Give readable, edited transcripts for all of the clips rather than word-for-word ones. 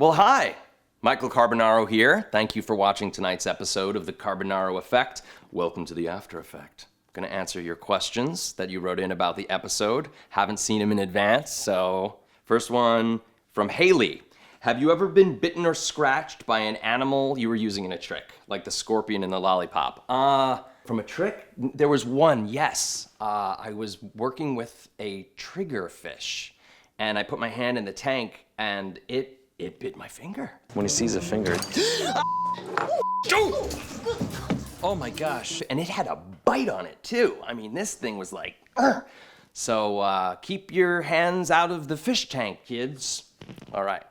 Well, hi, Michael Carbonaro here. Thank you for watching tonight's episode of the Carbonaro Effect. Welcome to the After Effect. I'm gonna answer your questions that you wrote in about the episode. Haven't seen them in advance, so first one from Haley. Have you ever been bitten or scratched by an animal you were using in a trick, like the scorpion in the lollipop? From a trick? There was one, yes. I was working with a triggerfish, and I put my hand in the tank, and it bit my finger. When he sees a finger. Oh my gosh. And it had a bite on it too. I mean, this thing was like, "Argh." So keep your hands out of the fish tank, kids. All right,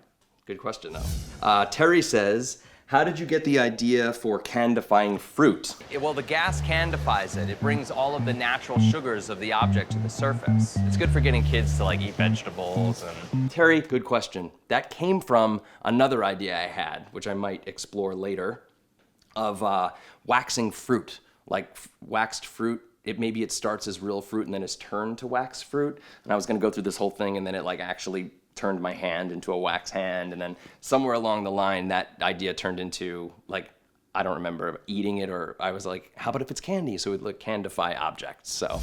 good question though. Terry says, how did you get the idea for Candifying Fruit? Well, the gas candifies it. It brings all of the natural sugars of the object to the surface. It's good for getting kids to like eat vegetables and... Terry, good question. That came from another idea I had, which I might explore later, of waxing fruit, like waxed fruit. Maybe it starts as real fruit and then is turned to wax fruit. And I was gonna go through this whole thing and then it like actually turned my hand into a wax hand, and then somewhere along the line that idea turned into, like, I don't remember eating it, or I was like, how about if it's candy? So it would like candify objects. So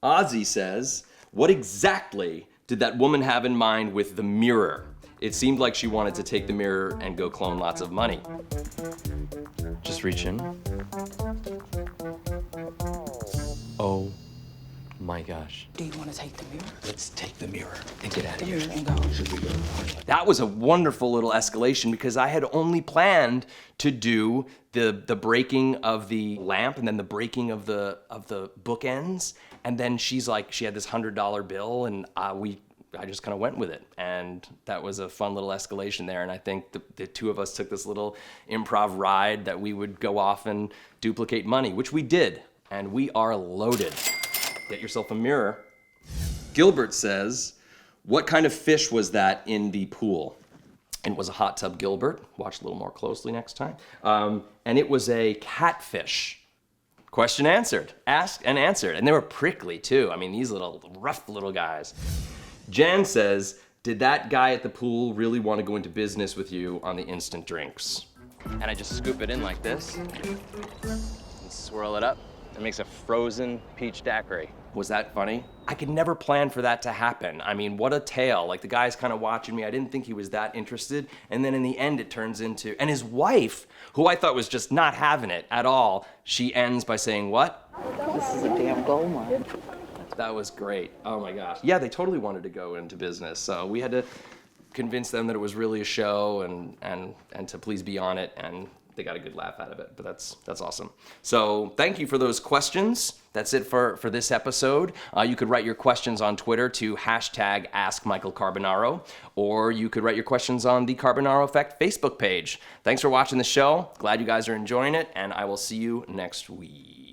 Ozzy says, what exactly did that woman have in mind with the mirror? It seemed like she wanted to take the mirror and go clone lots of money. Just reach in. Oh my gosh. Do you want to take the mirror? Let's take the mirror and get out of here. And go. Should we go? That was a wonderful little escalation because I had only planned to do the breaking of the lamp and then the breaking of the bookends. And then she's like, she had this $100 bill, and I just kind of went with it. And that was a fun little escalation there. And I think the two of us took this little improv ride that we would go off and duplicate money, which we did. And we are loaded. Get yourself a mirror. Gilbert says, what kind of fish was that in the pool? It was a hot tub, Gilbert. Watch a little more closely next time. And it was a catfish. Question answered. Asked and answered. And they were prickly too. I mean, these little rough little guys. Jan says, did that guy at the pool really want to go into business with you on the instant drinks? And I just scoop it in like this and swirl it up. It makes a frozen peach daiquiri. Was that funny? I could never plan for that to happen. I mean, what a tale. Like, the guy's kind of watching me. I didn't think he was that interested. And then in the end, it turns into, and his wife, who I thought was just not having it at all, she ends by saying, what? This is a damn gold mine. That was great. Oh my gosh. Yeah, they totally wanted to go into business. So we had to convince them that it was really a show and to please be on it, and they got a good laugh out of it, but that's awesome. So thank you for those questions. That's it for this episode. You could write your questions on Twitter to #AskMichaelCarbonaro, or you could write your questions on the Carbonaro Effect Facebook page. Thanks for watching the show. Glad you guys are enjoying it, and I will see you next week.